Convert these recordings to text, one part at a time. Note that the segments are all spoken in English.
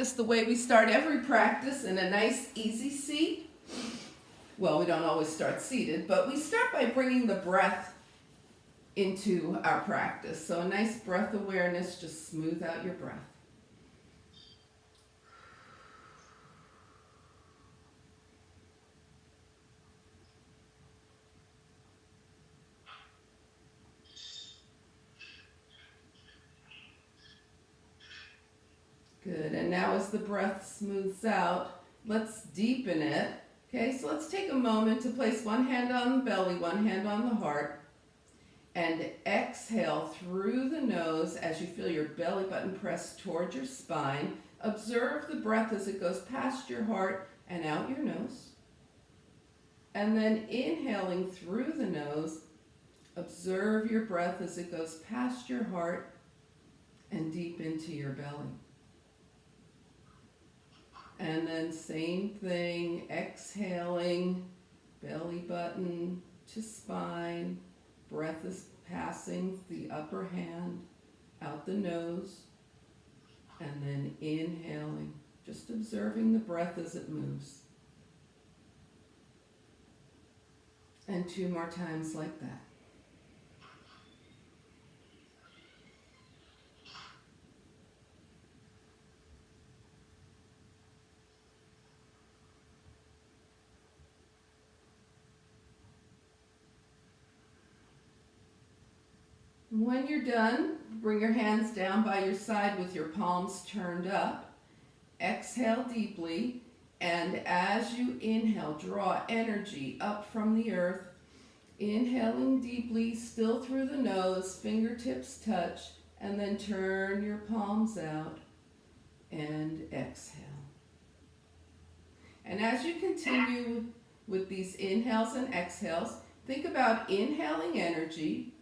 Just the way we start every practice, in a nice easy seat. Well, we don't always start seated, but we start by bringing the breath into our practice. So a nice breath awareness, just smooth out your breath. Good, and now as the breath smooths out, let's deepen it. Okay, so let's take a moment to place one hand on the belly, one hand on the heart, and exhale through the nose as you feel your belly button press towards your spine. Observe the breath as it goes past your heart and out your nose. And then inhaling through the nose, observe your breath as it goes past your heart and deep into your belly. And then same thing, exhaling, belly button to spine. Breath is passing the upper hand out the nose. And then inhaling, just observing the breath as it moves. And 2 more times like that. When you're done, bring your hands down by your side with your palms turned up. Exhale deeply, and as you inhale, draw energy up from the earth. Inhaling deeply, still through the nose, fingertips touch, and then turn your palms out and exhale. And as you continue with these inhales and exhales, think about inhaling energy,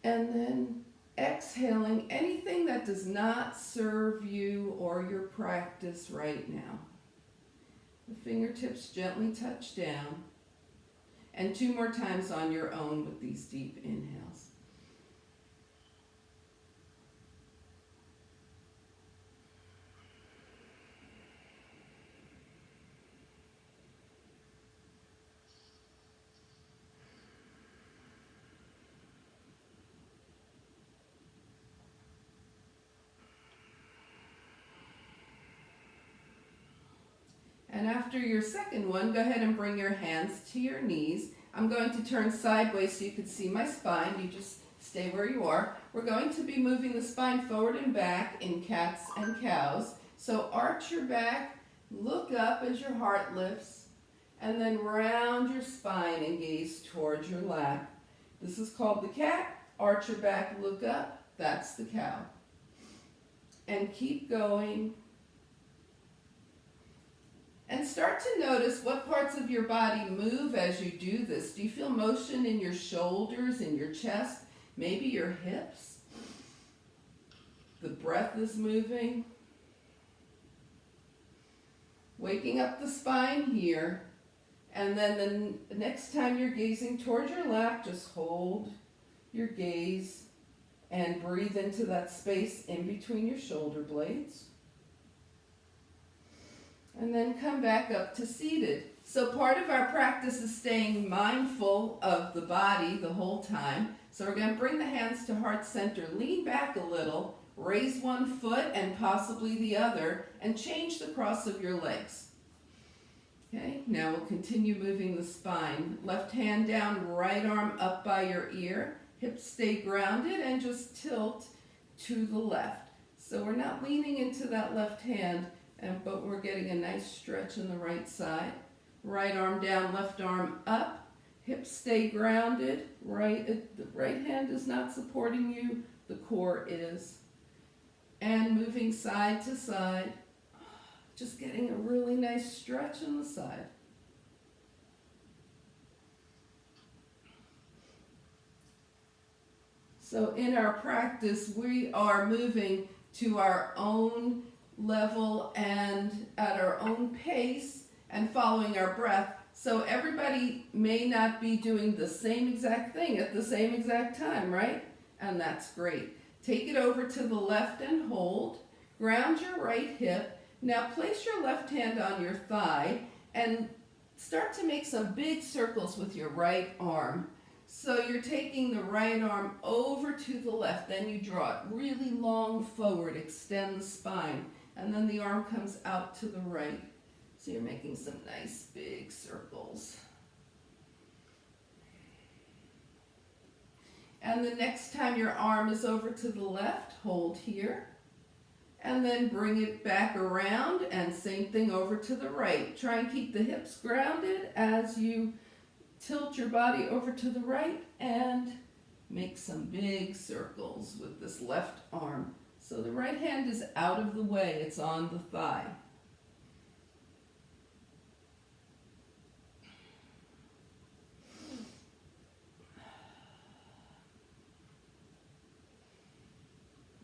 and then exhaling anything that does not serve you or your practice right now. The fingertips gently touch down. And 2 more times on your own with these deep inhales. And after your second one, go ahead and bring your hands to your knees. I'm going to turn sideways so you can see my spine. You just stay where you are. We're going to be moving the spine forward and back in cats and cows. So arch your back, look up as your heart lifts, and then round your spine and gaze towards your lap. This is called the cat. Arch your back, look up. That's the cow. And keep going. And start to notice what parts of your body move as you do this. Do you feel motion in your shoulders, in your chest, maybe your hips? The breath is moving. Waking up the spine here. And then the next time you're gazing towards your lap, just hold your gaze and breathe into that space in between your shoulder blades. And then come back up to seated. So part of our practice is staying mindful of the body the whole time. So we're going to bring the hands to heart center, lean back a little, raise one foot and possibly the other, and change the cross of your legs. Okay, now we'll continue moving the spine. Left hand down, right arm up by your ear. Hips stay grounded and just tilt to the left. So we're not leaning into that left hand, but we're getting a nice stretch in the right side. Right arm down, left arm up. Hips stay grounded. The right hand is not supporting you. The core is. And moving side to side. Just getting a really nice stretch in the side. So in our practice, we are moving to our own level and at our own pace and following our breath. So everybody may not be doing the same exact thing at the same exact time, right? And that's great. Take it over to the left and hold. Ground your right hip. Now place your left hand on your thigh and start to make some big circles with your right arm. So you're taking the right arm over to the left, then you draw it really long forward, extend the spine, and then the arm comes out to the right. So you're making some nice big circles. And the next time your arm is over to the left, hold here. And then bring it back around and same thing over to the right. Try and keep the hips grounded as you tilt your body over to the right and make some big circles with this left arm. So the right hand is out of the way, it's on the thigh.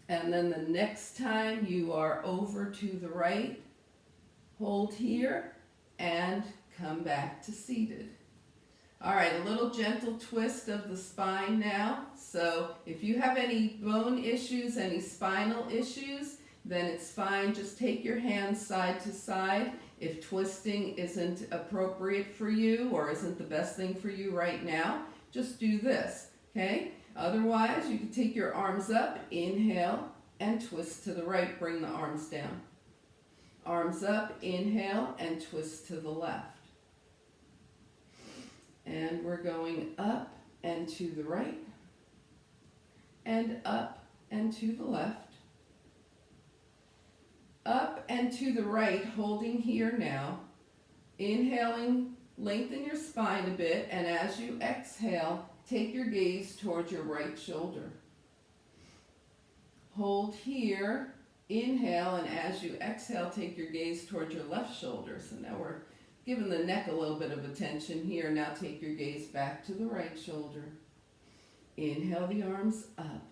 And then the next time you are over to the right, hold here and come back to seated. All right, a little gentle twist of the spine now. So if you have any bone issues, any spinal issues, then it's fine. Just take your hands side to side. If twisting isn't appropriate for you or isn't the best thing for you right now, just do this, okay? Otherwise, you can take your arms up, inhale, and twist to the right. Bring the arms down. Arms up, inhale, and twist to the left. And we're going up and to the right, and up and to the left. Up and to the right, holding here now. Inhaling, lengthen your spine a bit, and as you exhale, take your gaze towards your right shoulder. Hold here, inhale, and as you exhale, take your gaze towards your left shoulder. So now we're giving the neck a little bit of attention here. Now take your gaze back to the right shoulder. Inhale the arms up,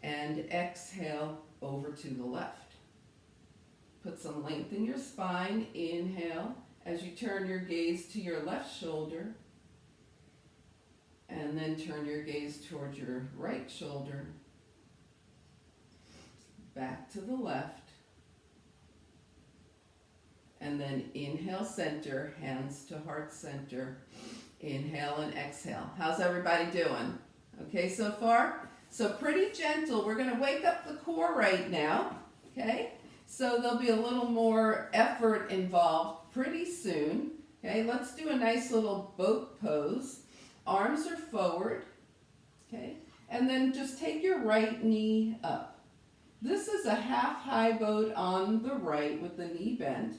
and exhale over to the left. Put some length in your spine. Inhale as you turn your gaze to your left shoulder. And then turn your gaze towards your right shoulder. Back to the left. And then inhale, center, hands to heart center. Inhale and exhale. How's everybody doing? Okay so far? So pretty gentle. We're going to wake up the core right now. Okay? So there'll be a little more effort involved pretty soon. Okay? Let's do a nice little boat pose. Arms are forward, okay? And then just take your right knee up. This is a half high boat on the right with the knee bent,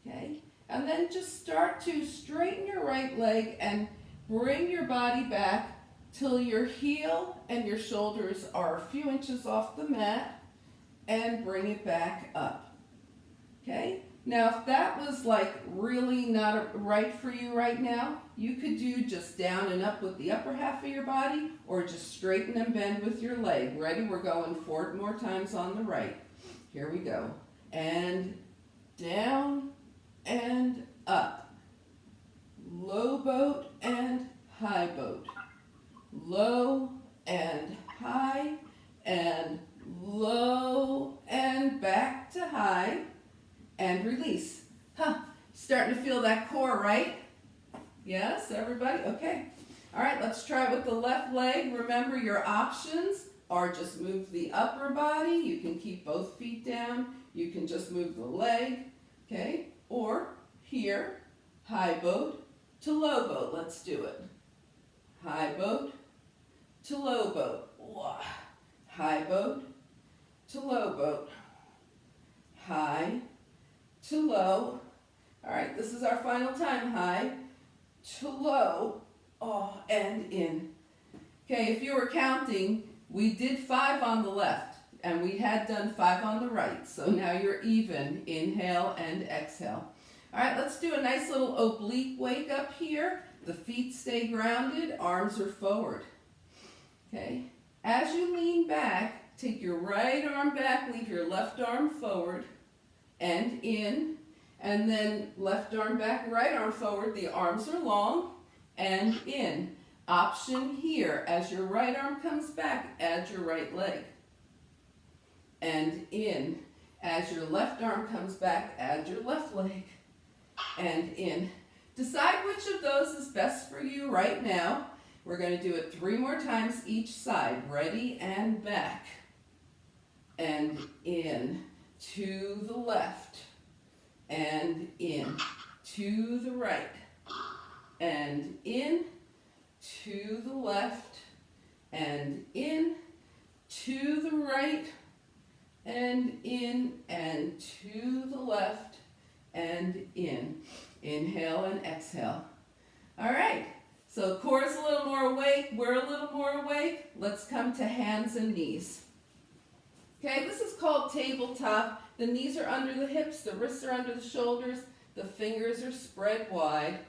okay? And then just start to straighten your right leg and bring your body back till your heel and your shoulders are a few inches off the mat, and bring it back up, okay? Now, if that was like really not right for you right now, you could do just down and up with the upper half of your body, or just straighten and bend with your leg. Ready? We're going 4 more times on the right. Here we go. And down and up. Low boat and high boat. Low and high and low and back to high. And release. Starting to feel that core, right? Yes, everybody? Okay. All right, let's try it with the left leg. Remember, your options are just move the upper body. You can keep both feet down. You can just move the leg, okay? Or here, high boat to low boat. Let's do it. High boat to low boat. High boat to low boat. High to low. All right, this is our final time. High to low, and in. Okay, if you were counting, we did 5 on the left, and we had done 5 on the right. So now you're even. Inhale and exhale. All right, let's do a nice little oblique wake up here. The feet stay grounded, arms are forward. Okay, as you lean back, take your right arm back, leave your left arm forward, and in, and then left arm back, right arm forward. The arms are long, and in. Option here, as your right arm comes back, add your right leg. and in. As your left arm comes back, add your left leg, and in. Decide which of those is best for you right now. We're going to do it 3 more times each side. Ready, and back, and in, to the left, and in, to the right, and in, to the left, and in, to the right, and in, and to the left, and in. Inhale and exhale. All right, so core is a little more awake, we're a little more awake. Let's come to hands and knees. Okay, this is called tabletop. The knees are under the hips, the wrists are under the shoulders, the fingers are spread wide.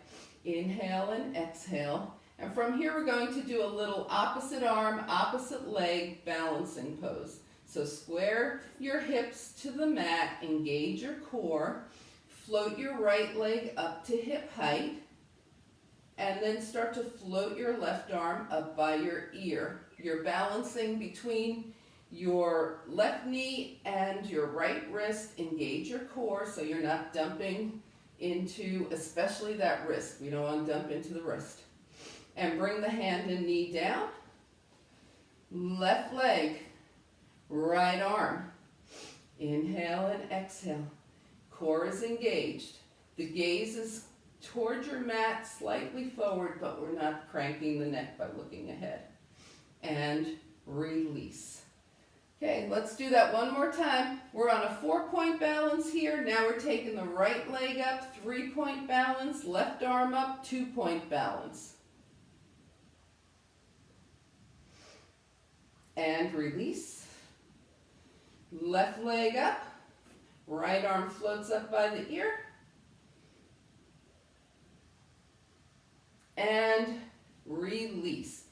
Inhale and exhale. And from here we're going to do a little opposite arm, opposite leg balancing pose. So square your hips to the mat, engage your core, float your right leg up to hip height, and then start to float your left arm up by your ear. You're balancing between your left knee and your right wrist. Engage your core so you're not dumping into, especially that wrist. We don't want to dump into the wrist. And bring the hand and knee down. Left leg, right arm. Inhale and exhale. Core is engaged. The gaze is toward your mat, slightly forward, but we're not cranking the neck by looking ahead. And release. Okay, let's do that one more time. We're on a 4-point balance here. Now we're taking the right leg up, 3-point balance, left arm up, 2-point balance. And release. Left leg up, right arm floats up by the ear. And release.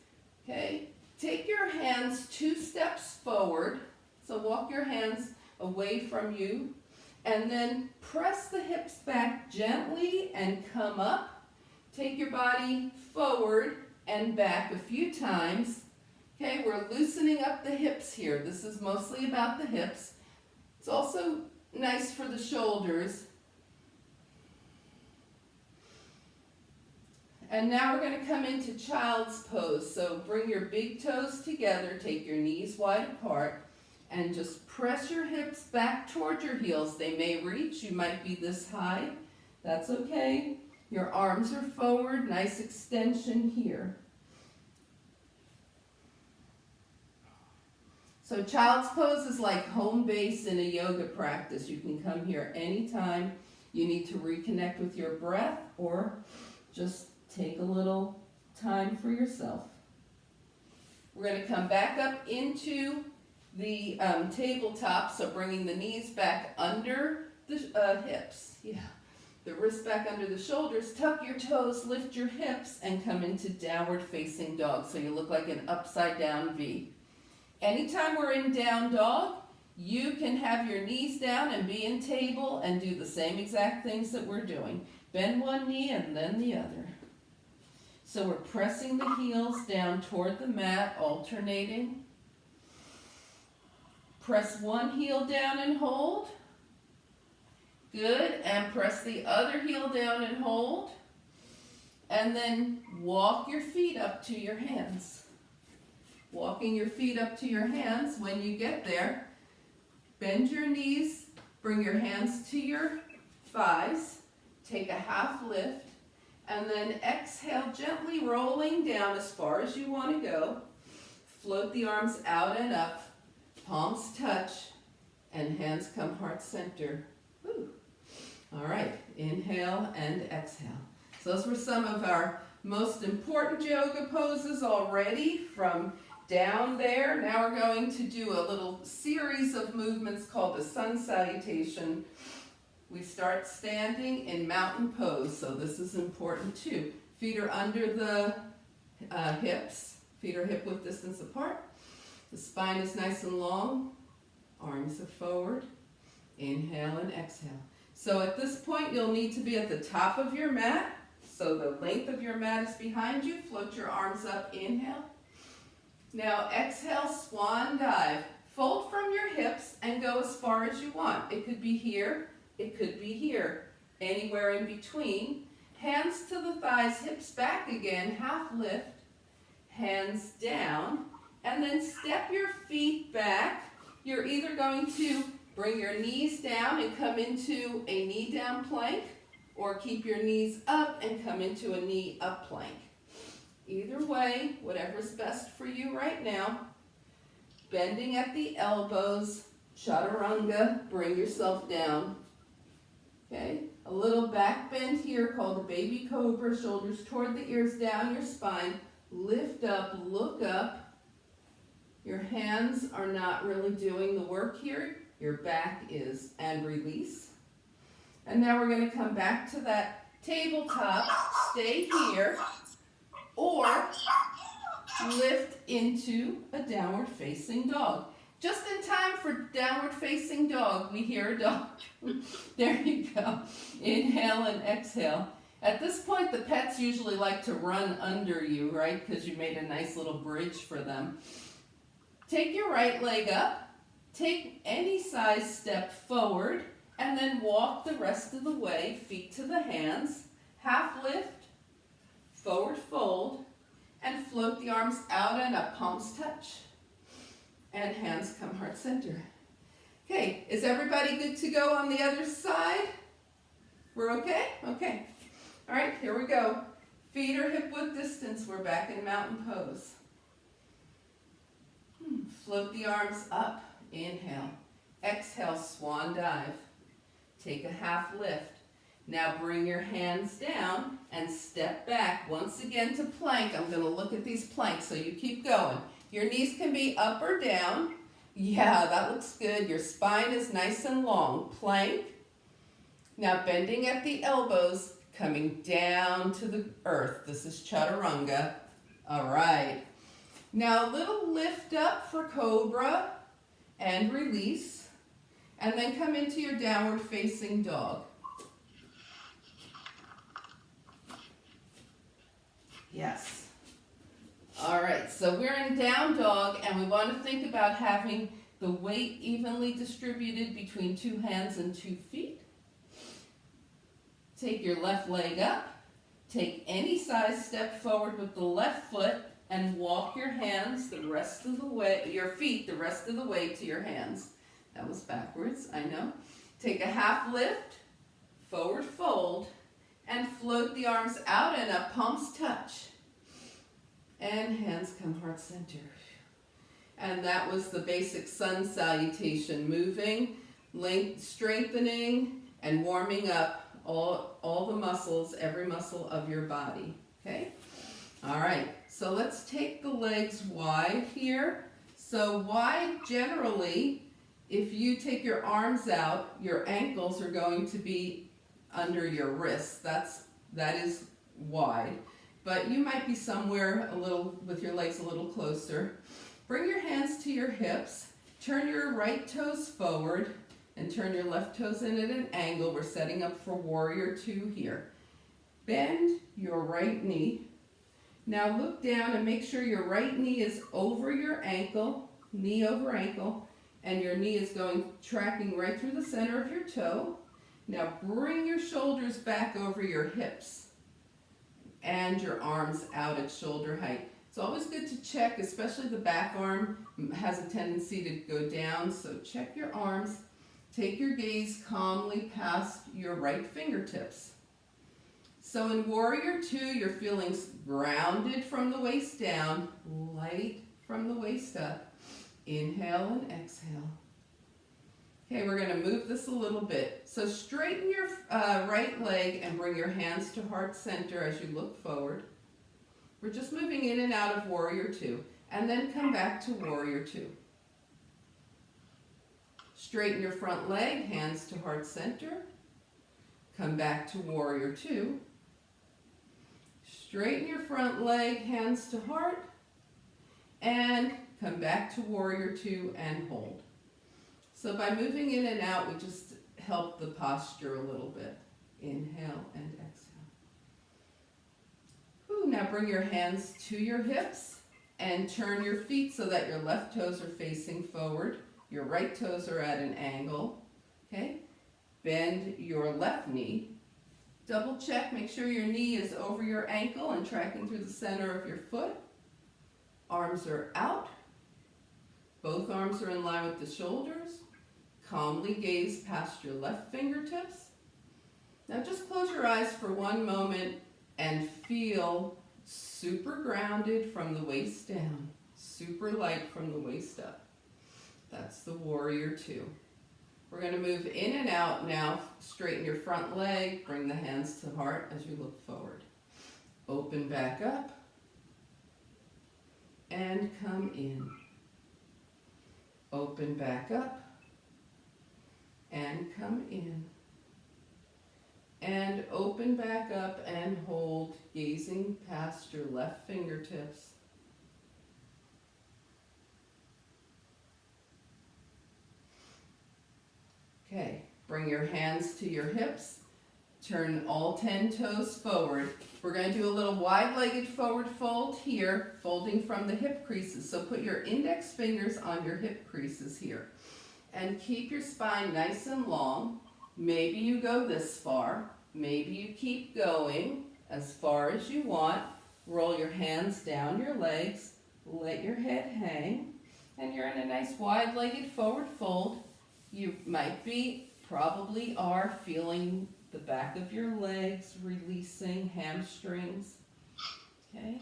Okay, take your hands 2 steps forward. So walk your hands away from you. And then press the hips back gently and come up. Take your body forward and back a few times. Okay, we're loosening up the hips here. This is mostly about the hips. It's also nice for the shoulders. And now we're going to come into child's pose. So bring your big toes together, take your knees wide apart, and just press your hips back toward your heels. They may reach, you might be this high. That's okay. Your arms are forward, nice extension here. So child's pose is like home base in a yoga practice. You can come here anytime you need to reconnect with your breath or just take a little time for yourself. We're going to come back up into the tabletop, so bringing the knees back under the hips. Yeah, the wrists back under the shoulders. Tuck your toes, lift your hips, and come into downward facing dog. So you look like an upside down V. Anytime we're in down dog, you can have your knees down and be in table and do the same exact things that we're doing. Bend one knee and then the other. So we're pressing the heels down toward the mat, alternating. Press one heel down and hold. Good, and press the other heel down and hold. And then walk your feet up to your hands. Walking your feet up to your hands. When you get there, bend your knees, bring your hands to your thighs, take a half lift, and then exhale, gently rolling down as far as you want to go. Float the arms out and up, palms touch, and hands come heart center. Woo. All right, inhale and exhale. So those were some of our most important yoga poses already from down there. Now we're going to do a little series of movements called the sun salutation. We start standing in mountain pose, so this is important too. Feet are under the hips. Feet are hip width distance apart. The spine is nice and long. Arms are forward. Inhale and exhale. So at this point, you'll need to be at the top of your mat. So the length of your mat is behind you. Float your arms up. Inhale. Now exhale, swan dive. fold from your hips and go as far as you want. It could be here, it could be here, anywhere in between. Hands to the thighs, hips back again, half lift, hands down, and then step your feet back. You're either going to bring your knees down and come into a knee down plank, or keep your knees up and come into a knee up plank. Either way, whatever's best for you right now. Bending at the elbows, chaturanga, bring yourself down. Okay, a little back bend here called a baby cobra, shoulders toward the ears, down your spine. Lift up, look up. Your hands are not really doing the work here. Your back is, and release. And now we're going to come back to that tabletop. Stay here, or lift into a downward facing dog. Just in time for downward facing dog, we hear a dog. There you go. Inhale and exhale. At this point, the pets usually like to run under you, right? Because you made a nice little bridge for them. Take your right leg up. Take any size step forward, and then walk the rest of the way, feet to the hands, half lift, forward fold, and float the arms out and up, palms touch. And hands come heart center. Okay, is everybody good to go on the other side? We're okay? Okay. All right, here we go. Feet are hip width distance. We're back in mountain pose. Float the arms up. Inhale. Exhale, swan dive. Take a half lift. Now bring your hands down and step back once again to plank. I'm going to look at these planks, so you keep going. Your knees can be up or down. Yeah, that looks good. Your spine is nice and long. Plank. Now bending at the elbows, coming down to the earth. This is chaturanga. All right. Now a little lift up for cobra and release. And then come into your downward facing dog. Yes. All right, so we're in down dog, and we want to think about having the weight evenly distributed between 2 hands and 2 feet. Take your left leg up. Take any size step forward with the left foot and walk your hands the rest of the way, your feet the rest of the way to your hands. That was backwards, I know. Take a half lift, forward fold, and float the arms out and up, palms touch. And hands come heart center. And that was the basic sun salutation, moving, strengthening, and warming up all the muscles, every muscle of your body. Okay? All right, so let's take the legs wide here. So wide generally, if you take your arms out, your ankles are going to be under your wrists. That is wide. But you might be somewhere a little with your legs a little closer. Bring your hands to your hips. Turn your right toes forward and turn your left toes in at an angle. We're setting up for warrior 2 here. Bend your right knee. Now look down and make sure your right knee is over your ankle, knee over ankle, and your knee is tracking right through the center of your toe. Now bring your shoulders back over your hips and your arms out at shoulder height. It's always good to check, especially the back arm has a tendency to go down, so check your arms. Take your gaze calmly past your right fingertips. So in Warrior 2, you're feeling grounded from the waist down, light from the waist up. Inhale and exhale. Okay, we're going to move this a little bit. So straighten your right leg and bring your hands to heart center as you look forward. We're just moving in and out of Warrior 2. And then come back to Warrior 2. Straighten your front leg, hands to heart center. Come back to Warrior 2. Straighten your front leg, hands to heart. And come back to Warrior 2 and hold. So by moving in and out, we just help the posture a little bit. Inhale and exhale. Now bring your hands to your hips and turn your feet so that your left toes are facing forward. Your right toes are at an angle, okay? Bend your left knee. Double check, make sure your knee is over your ankle and tracking through the center of your foot. Arms are out. Both arms are in line with the shoulders. Calmly gaze past your left fingertips. Now just close your eyes for one moment and feel super grounded from the waist down, super light from the waist up. That's the warrior two. We're going to move in and out now. Straighten your front leg, bring the hands to heart as you look forward. Open back up and come in. Open back up and come in. And open back up and hold, gazing past your left fingertips. Okay, bring your hands to your hips. Turn all 10 toes forward. We're going to do a little wide-legged forward fold here, folding from the hip creases. So put your index fingers on your hip creases here. And keep your spine nice and long. Maybe you go this far. Maybe you keep going as far as you want. Roll your hands down your legs. Let your head hang. And you're in a nice wide-legged forward fold. You might be, probably are, feeling the back of your legs releasing, hamstrings. Okay?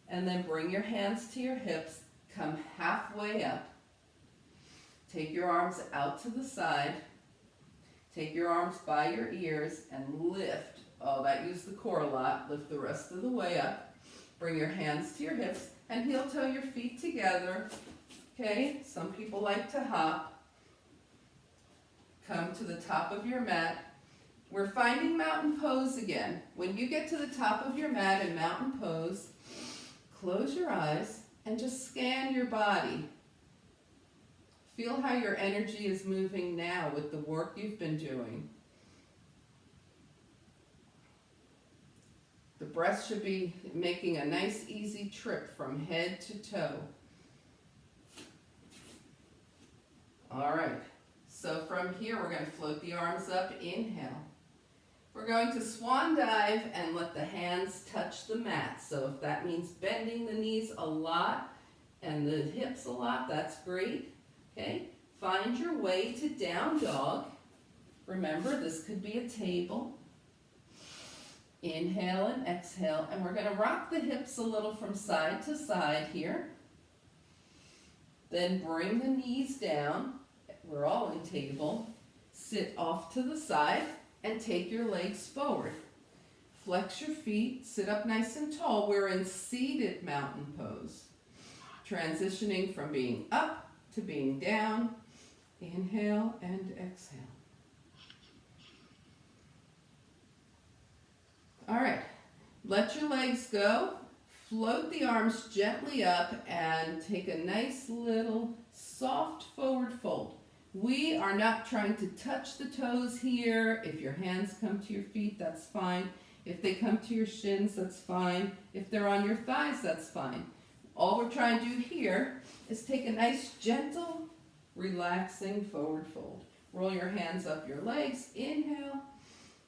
And then bring your hands to your hips. Come halfway up. Take your arms out to the side. Take your arms by your ears and lift. Oh, that used the core a lot. Lift the rest of the way up. Bring your hands to your hips and heel toe your feet together. Okay, some people like to hop. Come to the top of your mat. We're finding mountain pose again. When you get to the top of your mat in mountain pose, close your eyes and just scan your body. Feel how your energy is moving now with the work you've been doing. The breath should be making a nice easy trip from head to toe. All right, so from here we're going to float the arms up, inhale. We're going to swan dive and let the hands touch the mat. So if that means bending the knees a lot and the hips a lot, that's great. Okay, find your way to down dog. Remember, this could be a table. Inhale and exhale, and we're going to rock the hips a little from side to side here. Then bring the knees down. We're all in table. Sit off to the side and take your legs forward. Flex your feet, sit up nice and tall. We're in seated mountain pose. Transitioning from being up to being down. Inhale and exhale. All right, let your legs go. Float the arms gently up and take a nice little soft forward fold. We are not trying to touch the toes here. If your hands come to your feet, that's fine. If they come to your shins, that's fine. If they're on your thighs, that's fine. All we're trying to do here is take a nice, gentle, relaxing forward fold. Roll your hands up your legs. Inhale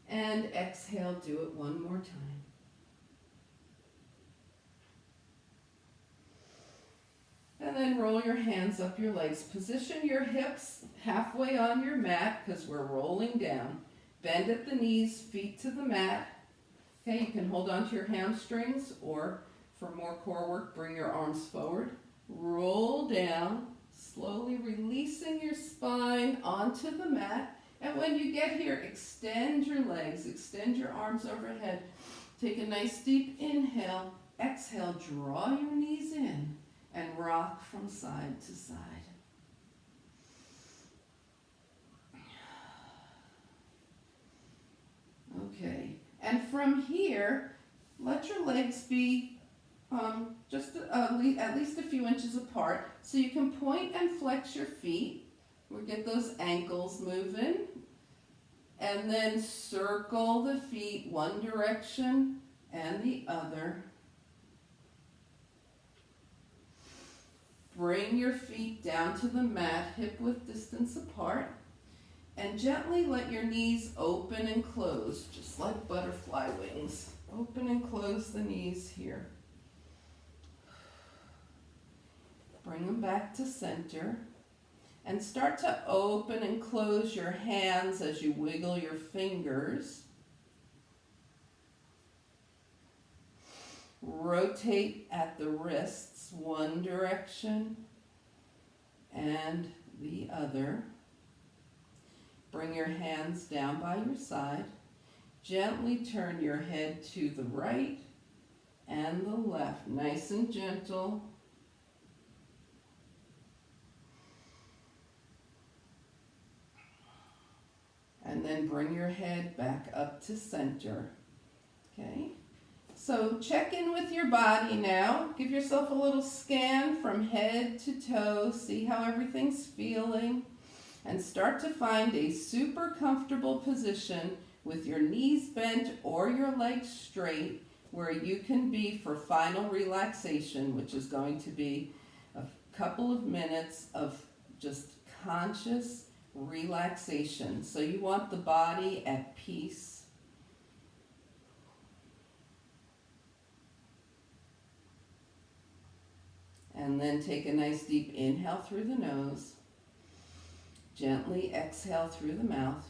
and exhale. Do it one more time. And then roll your hands up your legs. Position your hips halfway on your mat because we're rolling down. Bend at the knees, feet to the mat. Okay, you can hold on to your hamstrings, or for more core work, bring your arms forward. Roll down, slowly releasing your spine onto the mat. And when you get here, extend your legs, extend your arms overhead. Take a nice deep inhale. Exhale, draw your knees in and rock from side to side. Okay, and from here, let your legs be just at least a few inches apart, so you can point and flex your feet. We'll get those ankles moving, and then circle the feet one direction and the other. Bring your feet down to the mat, hip-width distance apart, and gently let your knees open and close, just like butterfly wings. Open and close the knees here. Bring them back to center. And start to open and close your hands as you wiggle your fingers. Rotate at the wrists one direction and the other. Bring your hands down by your side. Gently turn your head to the right and the left, nice and gentle. And then bring your head back up to center. Okay? So check in with your body now. Give yourself a little scan from head to toe. See how everything's feeling. And start to find a super comfortable position with your knees bent or your legs straight where you can be for final relaxation, which is going to be a couple of minutes of just conscious relaxation. So you want the body at peace. And then take a nice deep inhale through the nose. Gently exhale through the mouth.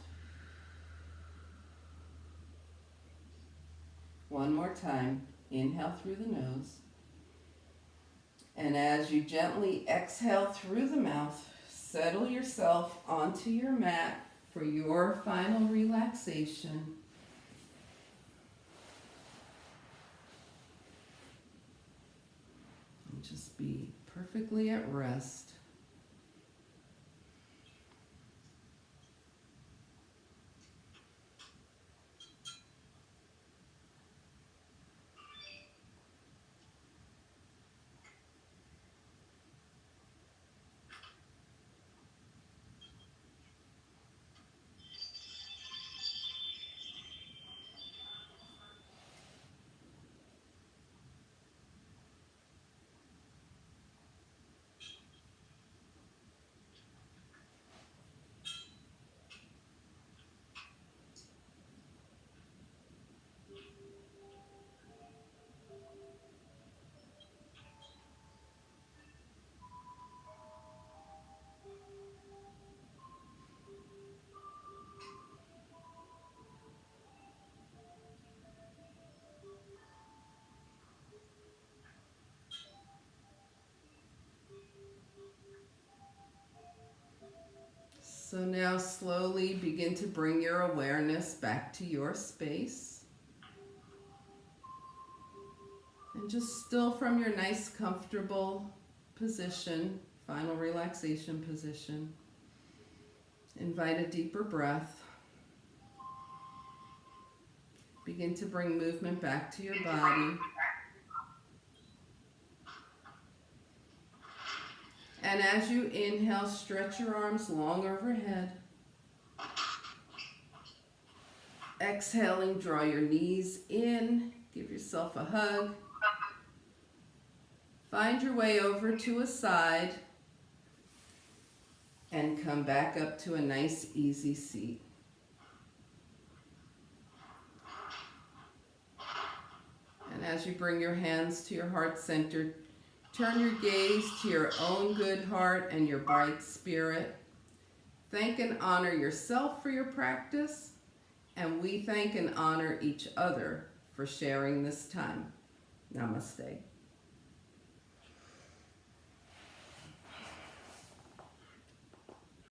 One more time. Inhale through the nose. And as you gently exhale through the mouth, settle yourself onto your mat for your final relaxation. And just be perfectly at rest. So now slowly begin to bring your awareness back to your space. And just still from your nice comfortable position, final relaxation position, invite a deeper breath. Begin to bring movement back to your body. And as you inhale, stretch your arms long overhead. Exhaling, draw your knees in. Give yourself a hug. Find your way over to a side. And come back up to a nice, easy seat. And as you bring your hands to your heart center, turn your gaze to your own good heart and your bright spirit. Thank and honor yourself for your practice, and we thank and honor each other for sharing this time. Namaste.